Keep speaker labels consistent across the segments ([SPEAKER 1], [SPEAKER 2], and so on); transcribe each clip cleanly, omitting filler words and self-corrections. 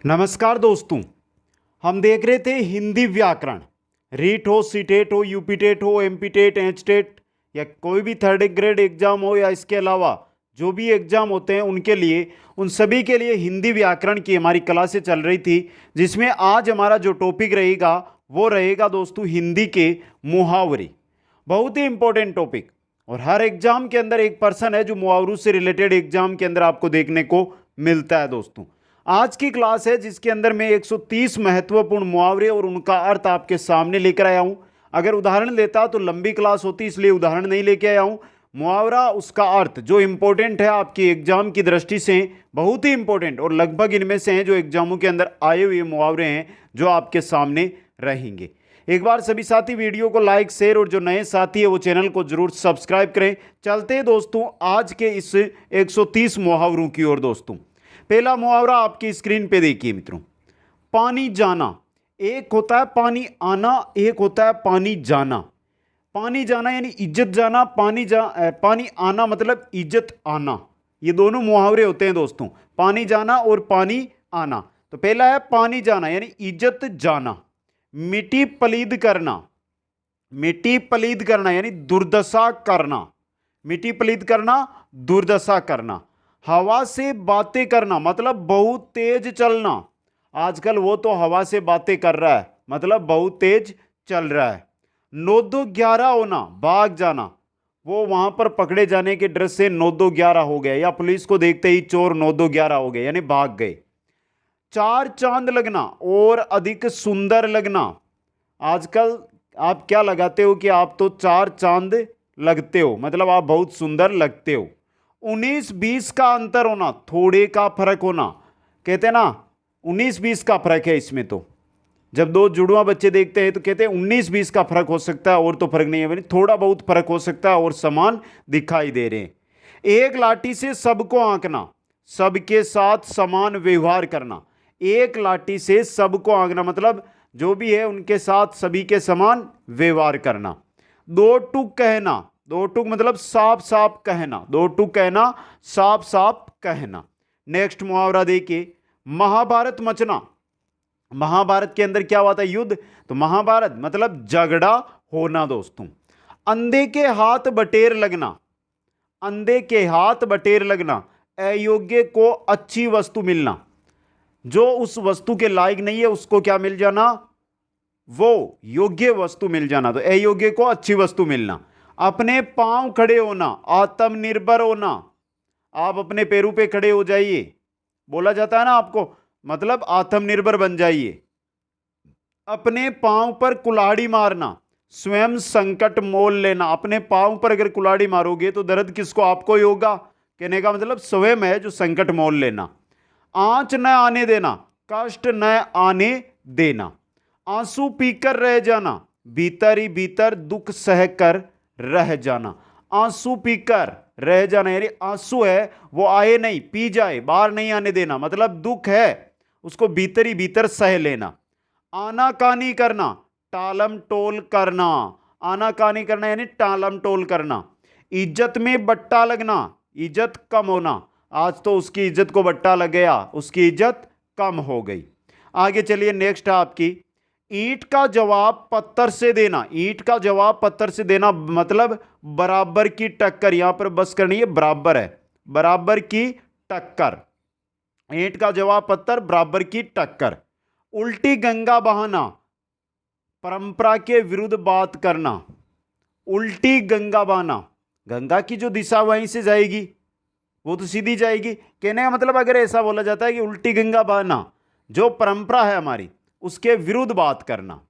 [SPEAKER 1] नमस्कार दोस्तों। हम देख रहे थे हिंदी व्याकरण। रीट हो, सीटेट हो, यूपीटेट हो, एमपीटेट, एचटेट या कोई भी थर्ड ग्रेड एग्जाम हो या इसके अलावा जो भी एग्जाम होते हैं उनके लिए, उन सभी के लिए हिंदी व्याकरण की हमारी क्लासें चल रही थी, जिसमें आज हमारा जो टॉपिक रहेगा वो रहेगा दोस्तों हिंदी के मुहावरे। बहुत ही इंपॉर्टेंट टॉपिक, और हर एग्जाम के अंदर एक पर्सन है जो मुहावरों से रिलेटेड एग्जाम के अंदर आपको देखने को मिलता है। दोस्तों आज की क्लास है जिसके अंदर मैं 130 महत्वपूर्ण मुहावरे और उनका अर्थ आपके सामने लेकर आया हूं। अगर उदाहरण लेता तो लंबी क्लास होती, इसलिए उदाहरण नहीं लेके आया हूं। मुहावरा, उसका अर्थ जो इंपॉर्टेंट है आपकी एग्जाम की दृष्टि से, बहुत ही इंपॉर्टेंट, और लगभग इनमें से हैं जो एग्जामों के अंदर आए हुए मुहावरे हैं जो आपके सामने रहेंगे। एक बार सभी साथी वीडियो को लाइक, शेयर, और जो नए साथी है वो चैनल को जरूर सब्सक्राइब करें। चलते हैं दोस्तों आज के इस 130 मुहावरों की ओर। दोस्तों पहला मुहावरा आपकी स्क्रीन पे देखिए मित्रों। पानी जाना। एक होता है पानी आना, एक होता है पानी जाना। पानी जाना यानी इज्जत जाना, पानी आना मतलब इज्जत आना। ये दोनों मुहावरे होते हैं दोस्तों, पानी जाना और पानी आना। तो पहला है पानी जाना यानी इज्जत जाना। मिट्टी पलीद करना। मिट्टी पलीद करना यानी दुर्दशा करना। मिट्टी पलीद करना, दुर्दशा करना। हवा से बातें करना मतलब बहुत तेज चलना। आजकल वो तो हवा से बातें कर रहा है, मतलब बहुत तेज चल रहा है। 9-2-11 होना, भाग जाना। वो वहां पर पकड़े जाने के डर से 9-2-11 हो गया, या पुलिस को देखते ही चोर 9-2-11 हो गए यानी भाग गए। 4 चांद लगना और अधिक सुंदर लगना। आजकल आप क्या लगाते हो कि आप तो 4 चांद लगते हो, मतलब आप बहुत सुंदर लगते हो। 19-20 का अंतर होना, थोड़े का फर्क होना। कहते हैं ना 19-20 का फर्क है इसमें। तो जब दो जुड़वा बच्चे देखते हैं तो कहते हैं 19-20 का फर्क हो सकता है, और तो फर्क नहीं है, थोड़ा बहुत फर्क हो सकता है और समान दिखाई दे रहे हैं। एक लाठी से सबको आंकना, सबके साथ समान व्यवहार करना। एक लाठी से सबको आंकना मतलब जो भी है उनके साथ सभी के समान व्यवहार करना। 2 टूक कहना। 2 टूक मतलब साफ साफ कहना। 2 टूक कहना, साफ साफ कहना। नेक्स्ट मुहावरा देखिए, महाभारत मचना। महाभारत के अंदर क्या हुआ था? युद्ध। तो महाभारत मतलब झगड़ा होना। दोस्तों अंधे के हाथ बटेर लगना। अंधे के हाथ बटेर लगना। अयोग्य को अच्छी वस्तु मिलना। जो उस वस्तु के लायक नहीं है उसको क्या मिल जाना? वो योग्य वस्तु मिल जाना। तो अयोग्य को अच्छी वस्तु मिलना। अपने पांव खड़े होना, आत्मनिर्भर होना। आप अपने पैरों पे खड़े हो जाइए, बोला जाता है ना आपको, मतलब आत्मनिर्भर बन जाइए। अपने पांव पर कुल्हाड़ी मारना, स्वयं संकट मोल लेना। अपने पांव पर अगर कुल्हाड़ी मारोगे तो दर्द किसको? आपको ही होगा। कहने का मतलब स्वयं है जो संकट मोल लेना। आंच न आने देना, कष्ट न आने देना। आंसू पीकर रह जाना, भीतर ही भीतर दुख सहकर रह जाना। आंसू पीकर रह जाना यानी आंसू है वो आए नहीं, पी जाए, बाहर नहीं आने देना, मतलब दुख है उसको भीतर ही भीतर सह लेना। आनाकानी करना, टालम टोल करना। आनाकानी करना यानी टालम टोल करना। इज्जत में बट्टा लगना, इज्जत कम होना। आज तो उसकी इज्जत को बट्टा लग गया, उसकी इज्जत कम हो गई। आगे चलिए, नेक्स्ट है आपकी ईंट का जवाब पत्थर से देना। ईंट का जवाब पत्थर से देना मतलब बराबर की टक्कर। यहां पर बस करनी है, बराबर है, बराबर की टक्कर। ईंट का जवाब पत्थर, बराबर की टक्कर। उल्टी गंगा बहाना, परंपरा के विरुद्ध बात करना। उल्टी गंगा बहाना, गंगा की जो दिशा वहीं से जाएगी वो तो सीधी जाएगी। कहने का मतलब अगर ऐसा बोला जाता है कि उल्टी गंगा बहाना, जो परंपरा है हमारी उसके विरुद्ध बात करना।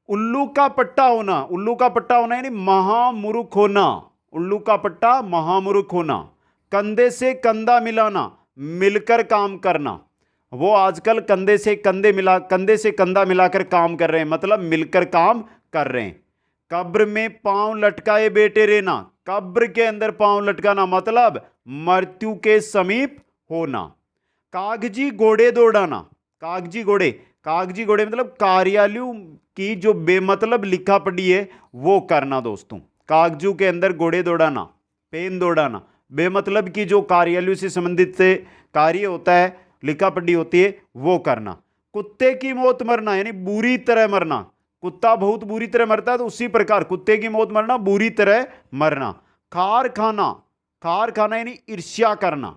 [SPEAKER 1] उल्लू का पट्टा होना, उल्लू का पट्टा होना यानी महामूर्ख होना। उल्लू का पट्टा, महामूर्ख होना। कंधे से कंधा मिलाना, मिलकर काम करना। वो आजकल कंधे से कंधा मिलाकर काम कर रहे हैं, मतलब मिलकर काम कर रहे हैं। कब्र में पांव लटकाए बैठे रहना, कब्र के अंदर पांव लटकाना मतलब मृत्यु के समीप होना। कागजी घोड़े दौड़ाना, कागजी घोड़े, कागजी घोड़े मतलब कार्यालयों की जो बेमतलब लिखा पढ़ी है वो करना। दोस्तों कागजों के अंदर घोड़े दौड़ाना, पेन दौड़ाना, बेमतलब की जो कार्यालयों से संबंधित से कार्य होता है लिखा पढ़ी होती है वो करना। कुत्ते की मौत मरना यानी बुरी तरह मरना, कुत्ता बहुत बुरी तरह मरता है तो उसी प्रकार कुत्ते की मौत मरना, बुरी तरह मरना। खार खाना, खार खाना यानी ईर्ष्या करना,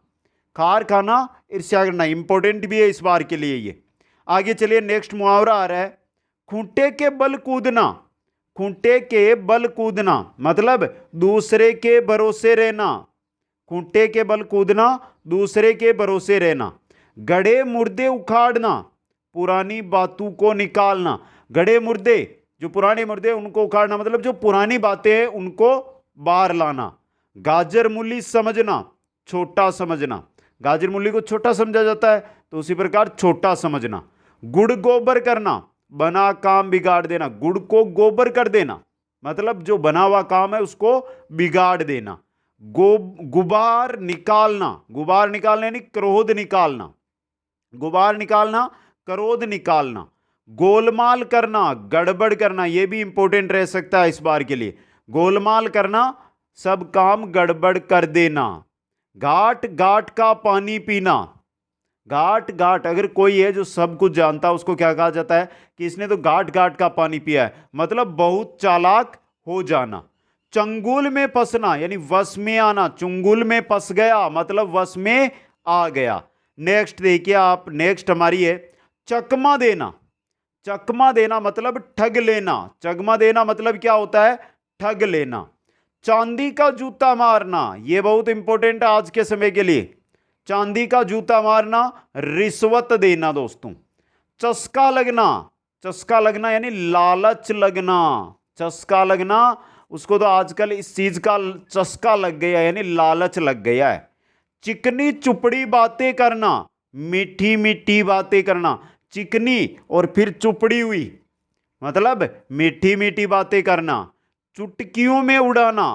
[SPEAKER 1] खार खाना ईर्ष्या करना, इंपॉर्टेंट भी है इस बार के लिए ये। आगे चलिए नेक्स्ट मुहावरा आ रहा है, खूंटे के बल कूदना। खूंटे के बल कूदना मतलब दूसरे के भरोसे रहना, खूंटे के बल कूदना दूसरे के भरोसे रहना। गड़े मुर्दे उखाड़ना, पुरानी बातों को निकालना। गड़े मुर्दे, जो पुराने मुर्दे उनको उखाड़ना मतलब जो पुरानी बातें हैं उनको बाहर लाना। गाजर मूली समझना, छोटा समझना, गाजर मूली को छोटा समझा जाता है तो उसी प्रकार छोटा समझना। गुड़ गोबर करना, बना काम बिगाड़ देना, गुड़ को गोबर कर देना मतलब जो बना हुआ काम है उसको बिगाड़ देना। गुबार निकालना, गुबार निकालना यानी क्रोध निकालना, गुबार निकालना क्रोध निकालना। गोलमाल करना, गड़बड़ करना, यह भी इंपॉर्टेंट रह सकता है इस बार के लिए। गोलमाल करना, सब काम गड़बड़ कर देना। घाट घाट का पानी पीना, घाट घाट अगर कोई है जो सब कुछ जानता है उसको क्या कहा जाता है कि इसने तो घाट घाट का पानी पिया है, मतलब बहुत चालाक हो जाना। चंगुल में फंसना यानी वश में आना, चुंगुल में फंस गया मतलब वश में आ गया। नेक्स्ट देखिए आप, नेक्स्ट हमारी है चकमा देना। चकमा देना मतलब ठग लेना, चकमा देना मतलब क्या होता है, ठग लेना। चांदी का जूता मारना, यह बहुत इंपॉर्टेंट है आज के समय के लिए। चांदी का जूता मारना, रिश्वत देना दोस्तों। चस्का लगना, चस्का लगना यानी लालच लगना, चस्का लगना उसको तो आजकल इस चीज का चस्का लग गया यानी लालच लग गया है। चिकनी चुपड़ी बातें करना, मीठी मीठी बातें करना, चिकनी और फिर चुपड़ी हुई मतलब मीठी मीठी बातें करना। चुटकियों में उड़ाना,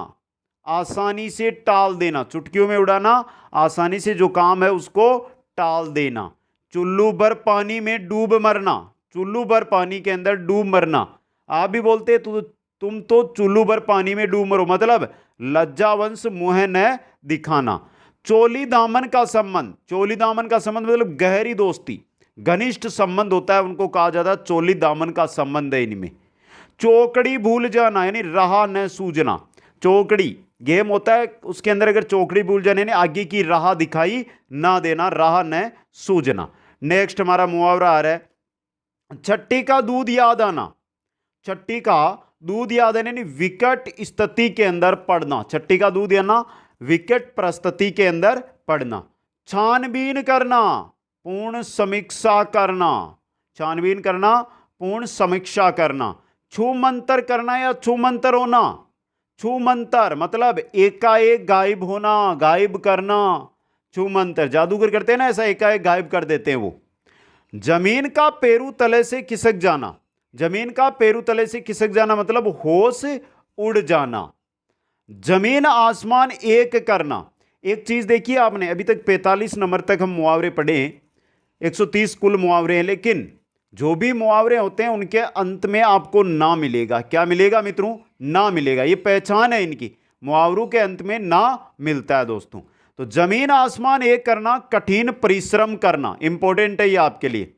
[SPEAKER 1] आसानी से टाल देना, चुटकियों में उड़ाना आसानी से जो काम है उसको टाल देना। चुल्लू भर पानी में डूब मरना, चुल्लू भर पानी के अंदर डूब मरना। आप भी बोलते तुम तो चुल्लू भर पानी में डूब मरो मतलब लज्जावंश मुंह न दिखाना। चोली दामन का संबंध, चोली दामन का संबंध मतलब गहरी दोस्ती, घनिष्ठ संबंध होता है उनको कहा जाता है चोली दामन का संबंध है इनमें। चौकड़ी भूल जाना यानी राह न सूझना, चौकड़ी गेम होता है उसके अंदर अगर चौकड़ी भूल जाने यानी आगे की राह दिखाई ना देना, राह न सूझना। नेक्स्ट हमारा मुहावरा आ रहा है छट्टी का दूध याद आना। छट्टी का दूध याद आना यानी विकट स्थिति के अंदर पड़ना, छट्टी का दूध आना विकट परिस्थिति के अंदर पड़ना। छानबीन करना, पूर्ण समीक्षा करना, छानबीन करना पूर्ण समीक्षा करना। छू मंतर करना या छू मंतर होना, छू मंतर मतलब एकाएक गायब होना, गायब करना। छू मंतर जादूगर करते हैं ना, ऐसा एकाएक गायब कर देते हैं वो। जमीन का पेरू तले से खिसक जाना, जमीन का पेरू तले से खिसक जाना मतलब होश उड़ जाना। जमीन आसमान एक करना, एक चीज देखिए आपने अभी तक 45 नंबर तक हम मुहावरे पढ़े, 130 कुल मुहावरे हैं, लेकिन जो भी मुहावरे होते हैं उनके अंत में आपको ना मिलेगा, क्या मिलेगा मित्रों, ना मिलेगा। ये पहचान है इनकी, मुहावरों के अंत में ना मिलता है दोस्तों। तो जमीन आसमान एक करना, कठिन परिश्रम करना, इंपॉर्टेंट है ये आपके लिए।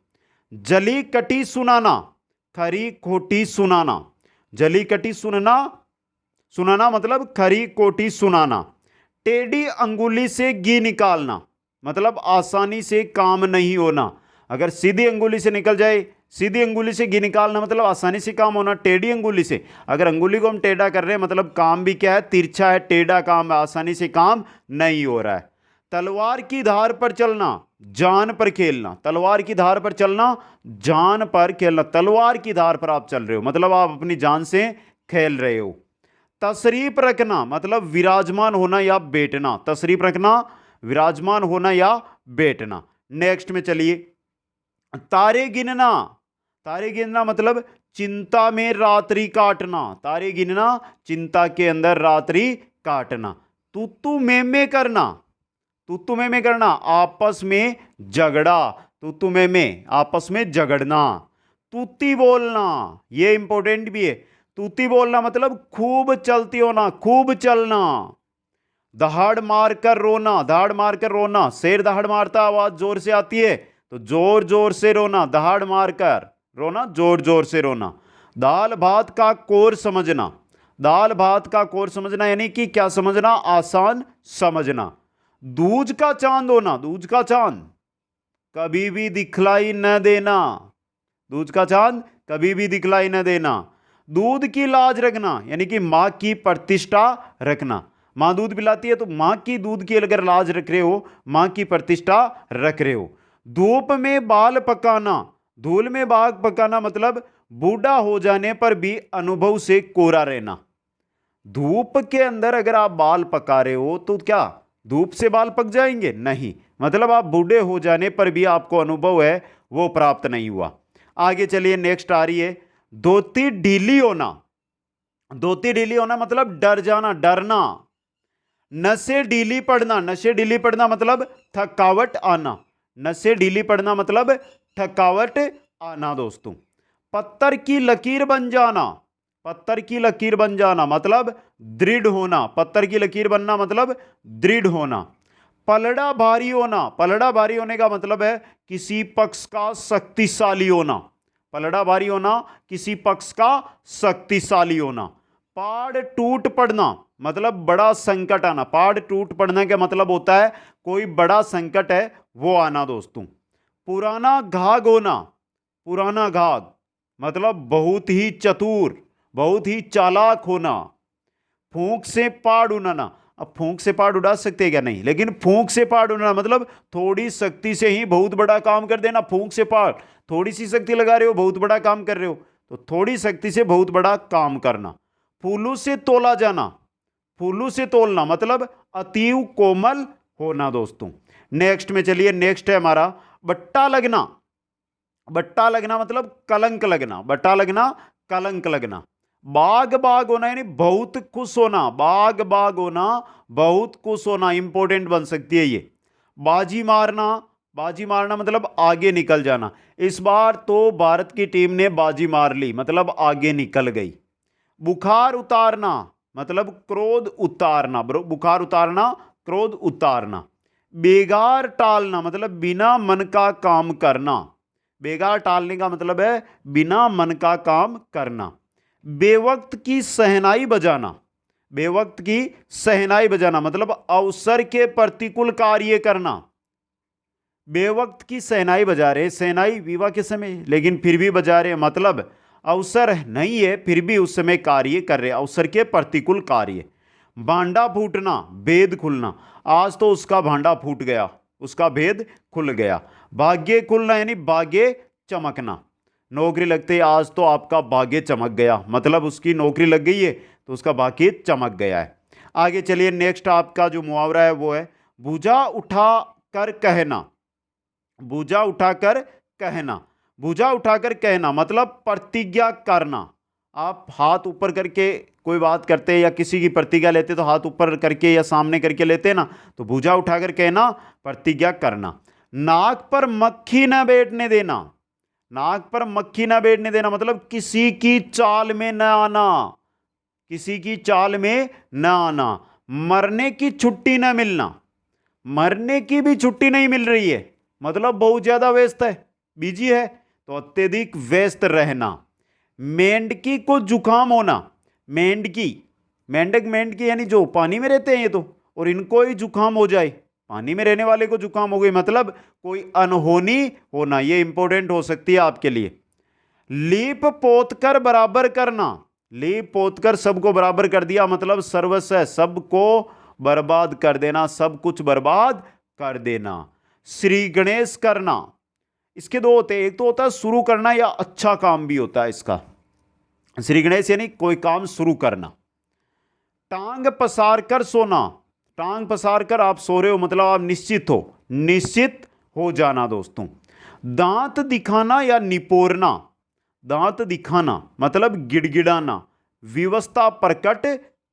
[SPEAKER 1] जली कटी सुनाना, खरी खोटी सुनाना, जली कटी सुनना, सुनाना मतलब खरी कोटी सुनाना। टेढ़ी अंगुली से घी निकालना मतलब आसानी से काम नहीं होना, अगर सीधी अंगुली से निकल जाए, सीधी अंगुली से घी निकालना मतलब आसानी से काम होना। टेढ़ी अंगुली से, अगर अंगुली को हम टेढ़ा कर रहे हैं मतलब काम भी क्या है, तिरछा है, टेढ़ा काम है, आसानी से काम नहीं हो रहा है। तलवार की धार पर चलना, जान पर खेलना, तलवार की धार पर चलना, जान पर खेलना, तलवार की धार पर आप चल रहे हो मतलब आप अपनी जान से खेल रहे हो। तशरीफ रखना मतलब विराजमान होना या बैठना, तशरीफ रखना विराजमान होना या बैठना। नेक्स्ट में चलिए, तारे गिनना, तारे गिनना मतलब चिंता में रात्रि काटना, तारे गिनना चिंता के अंदर रात्रि काटना। तू में करना, तू में करना आपस में झगड़ा, तू में आपस में झगड़ना। तूती बोलना, यह इंपॉर्टेंट भी है, तूती बोलना मतलब खूब चलती होना, खूब चलना। दहाड़ मार कर रोना, दहाड़ मार कर रोना, शेर दहाड़ मारता आवाज जोर से आती है तो जोर जोर से रोना, दहाड़ मार कर रोना, जोर जोर से रोना। दाल भात का कोर समझना, दाल भात का कोर समझना यानी कि क्या समझना, आसान समझना। दूज का चांद होना, दूज का चांद कभी भी दिखलाई न देना, दूज का चांद कभी भी दिखलाई न देना। दूध की लाज रखना यानी कि मां की प्रतिष्ठा रखना, मां दूध पिलाती है तो मां की दूध की अगर लाज रख रहे हो, मां की प्रतिष्ठा रख रहे हो। धूप में बाल पकाना, धूल में बाल पकाना मतलब बूढ़ा हो जाने पर भी अनुभव से कोरा रहना। धूप के अंदर अगर आप बाल पका रहे हो तो क्या धूप से बाल पक जाएंगे? नहीं, मतलब आप बूढ़े हो जाने पर भी आपको अनुभव है वो प्राप्त नहीं हुआ। आगे चलिए, नेक्स्ट आ रही है धोती ढीली होना, धोती ढीली होना मतलब डर जाना, डरना। नसें ढीली पड़ना, नसें ढीली पड़ना मतलब थकावट आना, नसें ढीली पड़ना मतलब थकावट आना दोस्तों। पत्थर की लकीर बन जाना, पत्थर की लकीर बन जाना मतलब दृढ़ होना, पत्थर की लकीर बनना मतलब दृढ़ होना। पलड़ा भारी होना, पलड़ा भारी होने का मतलब है किसी पक्ष का शक्तिशाली होना, पलड़ा भारी होना किसी पक्ष का शक्तिशाली होना। पहाड़ टूट पड़ना मतलब बड़ा संकट आना, पहाड़ टूट पड़ने का मतलब होता है कोई बड़ा संकट है वो आना दोस्तों। पुराना घाघ होना, पुराना घाघ मतलब बहुत ही चतुर, बहुत ही चालाक होना। फूंक से पहाड़ उड़ाना, अब फूंक से पहाड़ उड़ा सकते हैं क्या? नहीं, लेकिन फूंक से पहाड़ उड़ाना मतलब थोड़ी शक्ति से ही बहुत बड़ा काम कर देना। फूंक से पहाड़, थोड़ी सी शक्ति लगा रहे हो बहुत बड़ा काम कर रहे हो, तो थोड़ी शक्ति से बहुत बड़ा काम करना। फूलों से तोला जाना, फूलों से तोलना मतलब अतीव कोमल होना दोस्तों। नेक्स्ट में चलिए, नेक्स्ट है हमारा बट्टा लगना, बट्टा लगना मतलब कलंक लगना, बट्टा लगना कलंक लगना। बाग बाग होना यानी बहुत खुश होना, बाग बाग होना बहुत खुश होना, इंपॉर्टेंट बन सकती है ये। बाजी मारना, बाजी मारना मतलब आगे निकल जाना। इस बार तो भारत की टीम ने बाजी मार ली मतलब आगे निकल गई। बुखार उतारना मतलब क्रोध उतारना, बुखार उतारना क्रोध उतारना। बेगार टालना मतलब बिना मन का काम करना, बेगार टालने का मतलब है बिना मन का काम करना। बेवक्त की सहनाई बजाना, बेवक्त की सहनाई बजाना मतलब अवसर के प्रतिकूल कार्य करना। बेवक्त की सहनाई बजा रहे, सहनाई विवाह के समय लेकिन फिर भी बजा रहे मतलब अवसर नहीं है फिर भी उस समय कार्य कर रहे, अवसर के प्रतिकूल कार्य। भांडा फूटना, भेद खुलना, आज तो उसका भांडा फूट गया, उसका भेद खुल गया। भाग्य खुलना यानी भाग्य चमकना, नौकरी लगते ही आज तो आपका भाग्य चमक गया मतलब उसकी नौकरी लग गई है तो उसका भाग्य चमक गया है। आगे चलिए, नेक्स्ट आपका जो मुहावरा है वो है भुजा उठा कर कहना, भुजा उठाकर कहना, भुजा उठाकर कहना मतलब प्रतिज्ञा करना। आप हाथ ऊपर करके कोई बात करते हैं या किसी की प्रतिज्ञा लेते तो हाथ ऊपर करके या सामने करके लेते हैं ना, तो भुजा उठाकर कहना प्रतिज्ञा करना। नाक पर मक्खी न बैठने देना, नाक पर मक्खी न बैठने देना मतलब किसी की चाल में न आना, किसी की चाल में न आना। मरने की छुट्टी न मिलना, मरने की भी छुट्टी नहीं मिल रही है मतलब बहुत ज्यादा व्यस्त है, बिजी है, तो अत्यधिक व्यस्त रहना। मेंढकी को जुकाम होना, मेंढकी, मेंढक मेंढकी यानी जो पानी में रहते हैं ये तो, और इनको ही जुकाम हो जाए, पानी में रहने वाले को जुकाम हो गई मतलब कोई अनहोनी होना, ये इंपॉर्टेंट हो सकती है आपके लिए। लीप पोत कर बराबर करना, लीप पोत कर सबको बराबर कर दिया मतलब सर्वस्व, सबको बर्बाद कर देना, सब कुछ बर्बाद कर देना। श्री गणेश करना, इसके दो होते हैं, एक तो होता है शुरू करना या अच्छा काम भी होता है इसका। श्री गणेश यानी कोई काम शुरू करना। टांग पसार कर सोना, टांग पसार कर आप सो रहे हो मतलब आप निश्चित हो, निश्चित हो जाना दोस्तों। दांत दिखाना या निपोरना, दांत दिखाना मतलब गिड़गिड़ाना, विवशता प्रकट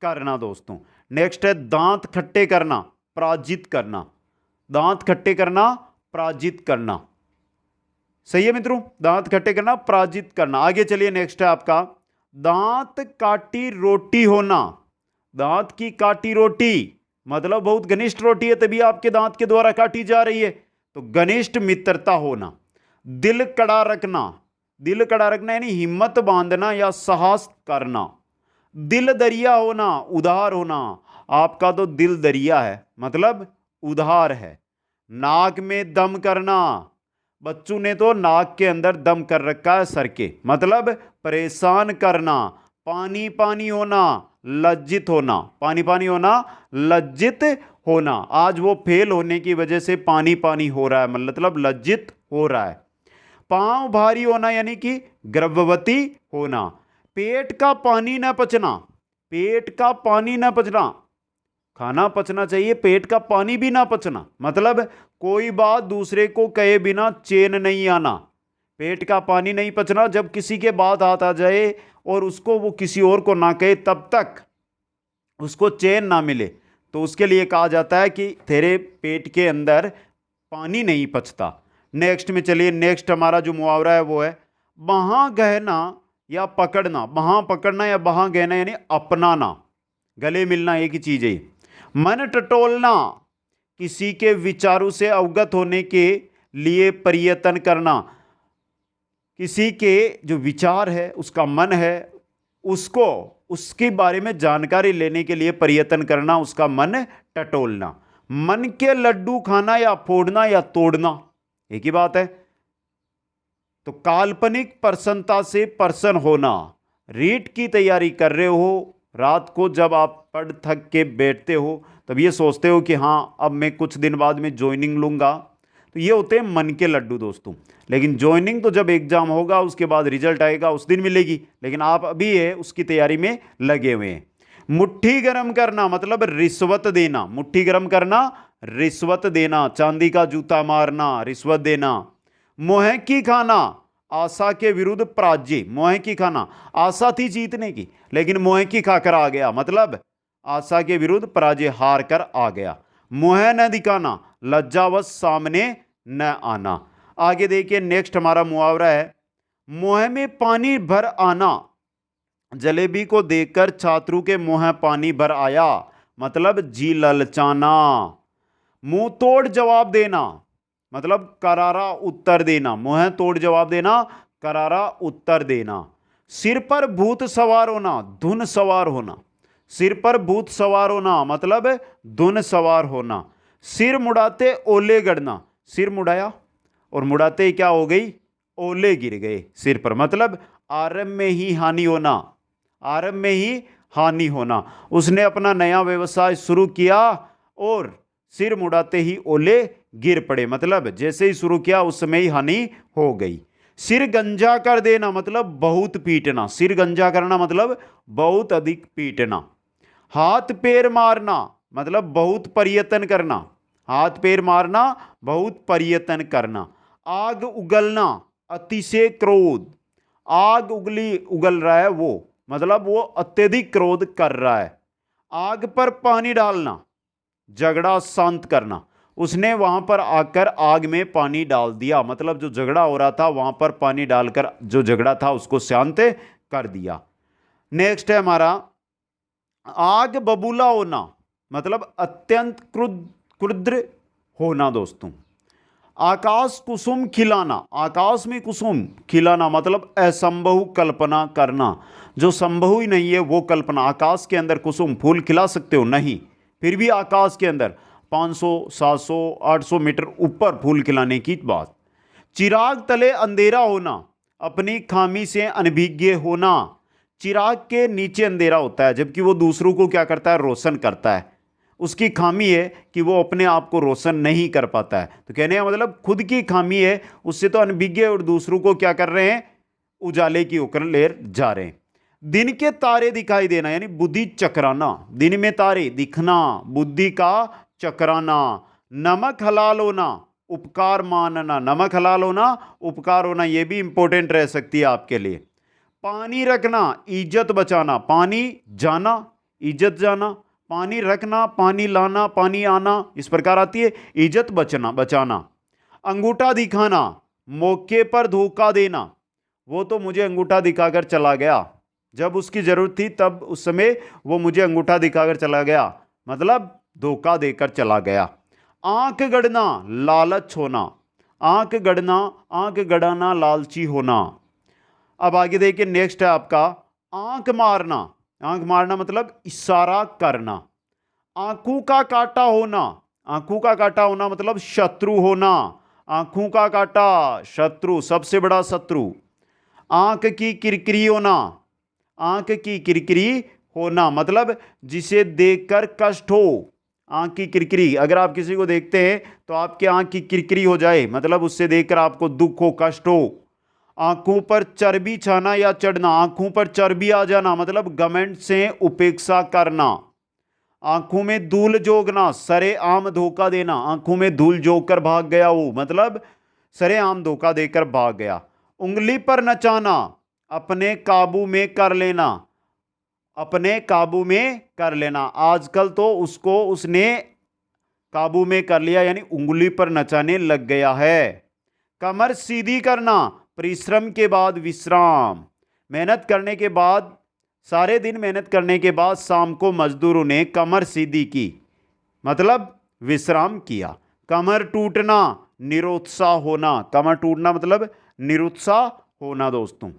[SPEAKER 1] करना दोस्तों। नेक्स्ट है दांत खट्टे करना, पराजित करना, दांत खट्टे करना पराजित करना, सही है मित्रों, दांत खट्टे करना पराजित करना। आगे चलिए, नेक्स्ट है आपका दांत काटी रोटी होना, दांत की काटी रोटी मतलब बहुत घनिष्ठ रोटी है तभी आपके दांत के द्वारा काटी जा रही है। तो घनिष्ठ मित्रता होना। दिल कड़ा रखना, दिल कड़ा रखना यानी हिम्मत बांधना या साहस करना। दिल दरिया होना, उदार होना। आपका तो दिल दरिया है, मतलब उदार है। नाक में दम करना, बच्चों ने तो नाक के अंदर दम कर रखा है सर के, मतलब परेशान करना। पानी पानी होना, लज्जित होना। पानी पानी होना, लज्जित होना। आज वो फेल होने की वजह से पानी पानी हो रहा है, मतलब लज्जित हो रहा है। पांव भारी होना यानी कि गर्भवती होना। पेट का पानी न पचना, पेट का पानी न पचना। खाना पचना चाहिए, पेट का पानी भी ना पचना, मतलब कोई बात दूसरे को कहे बिना चैन नहीं आना। पेट का पानी नहीं पचना, जब किसी के बात हाथ आ जाए और उसको वो किसी और को ना कहे तब तक उसको चैन ना मिले, तो उसके लिए कहा जाता है कि तेरे पेट के अंदर पानी नहीं पचता। नेक्स्ट में चलिए, नेक्स्ट हमारा जो मुहावरा है वो है बाहां गहना या पकड़ना। बाहां पकड़ना या बाहां गहना यानी अपनाना, गले मिलना, एक ही चीज है। मन टटोलना, किसी के विचारों से अवगत होने के लिए प्रयत्न करना। किसी के जो विचार है, उसका मन है, उसको उसके बारे में जानकारी लेने के लिए प्रयत्न करना, उसका मन टटोलना। मन के लड्डू खाना या फोड़ना या तोड़ना, एक ही बात है। तो काल्पनिक प्रसन्नता से प्रसन्न होना। रीट की तैयारी कर रहे हो, रात को जब आप पढ़ थक के बैठते हो तब ये सोचते हो कि हाँ अब मैं कुछ दिन बाद में ज्वाइनिंग लूँगा, तो ये होते हैं मन के लड्डू दोस्तों। लेकिन ज्वाइनिंग तो जब एग्जाम होगा, उसके बाद रिजल्ट आएगा, उस दिन मिलेगी, लेकिन आप अभी है उसकी तैयारी में लगे हुए हैं। मुट्ठी गर्म करना मतलब रिश्वत देना। मुट्ठी गर्म करना, रिश्वत देना। चांदी का जूता मारना, रिश्वत देना। मोह की खाना, आशा के विरुद्ध पराजय। मोह की खाना, आशा थी जीतने की लेकिन मोह की खाकर आ गया, मतलब आशा के विरुद्ध पराजय, हार कर आ गया। मोह न दिखाना, लज्जावश सामने न आना। आगे देखिए, नेक्स्ट हमारा मुहावरा है मोह में पानी भर आना। जलेबी को देखकर छात्रों के मुंह में पानी भर आया, मतलब जी ललचाना। मुंह तोड़ जवाब देना, मतलब करारा उत्तर देना। मुंह तोड़ जवाब देना, करारा उत्तर देना। सिर पर भूत सवार होना, धुन सवार होना। सिर पर भूत सवार होना मतलब धुन सवार होना। सिर मुड़ाते ओले गड़ना, सिर मुड़ाया और मुड़ाते ही क्या हो गई, ओले गिर गए सिर पर, मतलब आरंभ में ही हानि होना। आरंभ में ही हानि होना। उसने अपना नया व्यवसाय शुरू किया और सिर मुड़ाते ही ओले गिर पड़े, मतलब जैसे ही शुरू किया उस समय ही हानि हो गई। सिर गंजा कर देना मतलब बहुत पीटना। सिर गंजा करना मतलब बहुत अधिक पीटना। हाथ पैर मारना मतलब बहुत प्रयत्न करना। हाथ पैर मारना, बहुत प्रयत्न करना। आग उगलना, अतिशय क्रोध। आग उगल रहा है वो, मतलब वो अत्यधिक क्रोध कर रहा है। आग पर पानी डालना, झगड़ा शांत करना। उसने वहां पर आकर आग में पानी डाल दिया, मतलब जो झगड़ा हो रहा था वहां पर पानी डालकर जो झगड़ा था उसको शांत कर दिया। नेक्स्ट है हमारा आग बबूला होना, मतलब अत्यंत क्रुद्र होना दोस्तों। आकाश कुसुम खिलाना, आकाश में कुसुम खिलाना मतलब असंभव कल्पना करना। जो संभव ही नहीं है वो कल्पना। आकाश के अंदर कुसुम फूल खिला सकते हो नहीं, फिर भी आकाश के अंदर 500 700 800 मीटर ऊपर फूल खिलाने की बात। चिराग तले अंधेरा होना, अपनी खामी से अनभिज्ञ होना। चिराग के नीचे अंधेरा होता है जबकि वो दूसरों को क्या करता है, रोशन करता है। उसकी खामी है कि वो अपने आप को रोशन नहीं कर पाता है। तो कहने का मतलब खुद की खामी है, उससे तो अनभिज्ञ और दूसरों को क्या कर रहे हैं, उजाले की होकर ले जा रहे हैं। दिन के तारे दिखाई देना यानी बुद्धि चकराना। दिन में तारे दिखना, बुद्धि का चकराना। नमक हलाल होना, उपकार मानना। नमक हलाल होना, उपकार होना, यह भी इंपॉर्टेंट रह सकती है आपके लिए। पानी रखना, इज्जत बचाना। पानी जाना, इज्जत जाना। पानी रखना, पानी लाना, पानी आना, इस प्रकार आती है इज्जत बचाना। अंगूठा दिखाना, मौके पर धोखा देना। वो तो मुझे अंगूठा दिखाकर चला गया, जब उसकी जरूरत थी तब उस समय वो मुझे अंगूठा दिखाकर चला गया, मतलब धोखा देकर चला गया। आंख गड़ना, लालच होना, आंख गड़ना, आंख गड़ाना, लालची होना। अब आगे देखिए, नेक्स्ट है आपका आंख मारना। आंख मारना मतलब इशारा करना। आंखों का काटा होना, आंखों का काटा होना मतलब शत्रु होना। आंखों का काटा, शत्रु, सबसे बड़ा शत्रु। आंख की किरकिरी होना, आंख की किरकिरी होना मतलब जिसे देखकर कष्ट हो। आंख की किरकिरी, अगर आप किसी को देखते हैं तो आपकी आंख की किरकिरी हो जाए, मतलब उससे देखकर आपको दुख हो, कष्ट हो। आंखों पर चर्बी छाना या चढ़ना, आंखों पर चर्बी आ जाना मतलब घमंड से उपेक्षा करना। आंखों में धूल जोगना, सरेआम धोखा देना, आंखों में धूल जोग कर भाग गया वो, मतलब सरेआम धोखा देकर भाग गया। उंगली पर नचाना, अपने काबू में कर लेना, अपने काबू में कर लेना। आजकल तो उसको उसने काबू में कर लिया, यानी उंगली पर नचाने लग गया है। कमर सीधी करना, परिश्रम के बाद विश्राम, मेहनत करने के बाद, सारे दिन मेहनत करने के बाद शाम को मजदूरों ने कमर सीधी की, मतलब विश्राम किया। कमर टूटना, निरुत्साह होना, कमर टूटना मतलब निरुत्साह होना। दोस्तों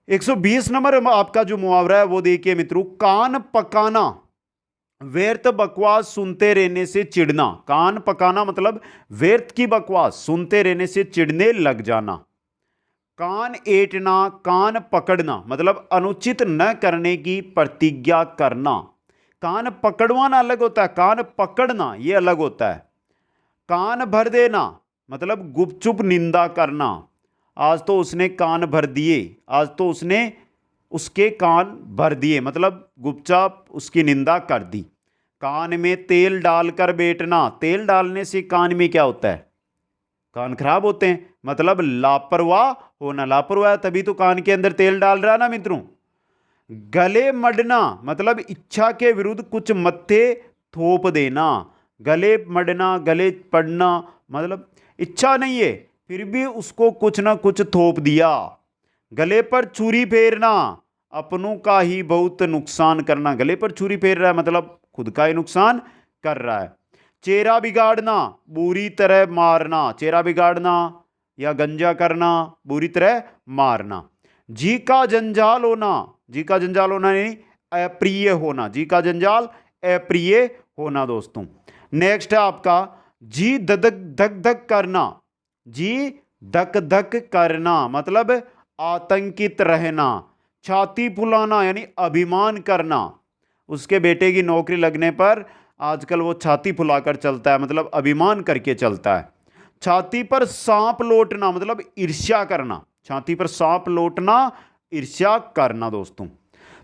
[SPEAKER 1] 120 नंबर आपका जो मुहावरा है वो देखिए मित्रों, कान पकाना, व्यर्थ बकवास सुनते रहने से चिढ़ना। कान पकाना मतलब व्यर्थ की बकवास सुनते रहने से चिढ़ने लग जाना। कान ऐंठना, कान पकड़ना मतलब अनुचित न करने की प्रतिज्ञा करना। कान पकड़वाना अलग होता है, कान पकड़ना ये अलग होता है। कान भर देना मतलब गुपचुप निंदा करना। आज तो उसने कान भर दिए, आज तो उसने उसके कान भर दिए मतलब गुपचाप उसकी निंदा कर दी। कान में तेल डालकर बैठना, तेल डालने से कान में क्या होता है, कान खराब होते हैं, मतलब लापरवाह होना। लापरवाह तभी तो कान के अंदर तेल डाल रहा है ना मित्रों। गले मडना मतलब इच्छा के विरुद्ध कुछ मत्थे थोप देना। गले मडना, गले पड़ना मतलब इच्छा नहीं है फिर भी उसको कुछ ना कुछ थोप दिया। गले पर छुरी फेरना, अपनों का ही बहुत नुकसान करना। गले पर छुरी फेर रहा है मतलब खुद का ही नुकसान कर रहा है। चेहरा बिगाड़ना, बुरी तरह मारना, चेहरा बिगाड़ना या गंजा करना, बुरी तरह मारना। जी का जंजाल होना, जी का जंजाल होना नहीं अप्रिय होना, जी का जंजाल अप्रिय होना। दोस्तों नेक्स्ट है आपका जी धक धक धक करना। जी धक धक करना मतलब आतंकित रहना। छाती फुलाना यानी अभिमान करना। उसके बेटे की नौकरी लगने पर आजकल वो छाती फुलाकर चलता है, मतलब अभिमान करके चलता है। छाती पर सांप लौटना मतलब ईर्ष्या करना। छाती पर सांप लौटना, ईर्ष्या करना। दोस्तों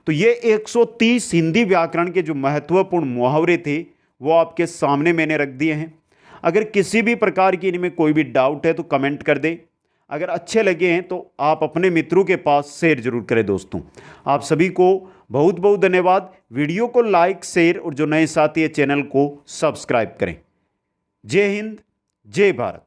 [SPEAKER 1] तो ये 130 हिंदी व्याकरण के जो महत्वपूर्ण मुहावरे थे वो आपके सामने मैंने रख दिए हैं। अगर किसी भी प्रकार की इनमें कोई भी डाउट है तो कमेंट कर दें। अगर अच्छे लगे हैं तो आप अपने मित्रों के पास शेयर जरूर करें। दोस्तों आप सभी को बहुत बहुत धन्यवाद। वीडियो को लाइक, शेयर और जो नए साथी है चैनल को सब्सक्राइब करें। जय हिंद, जय भारत।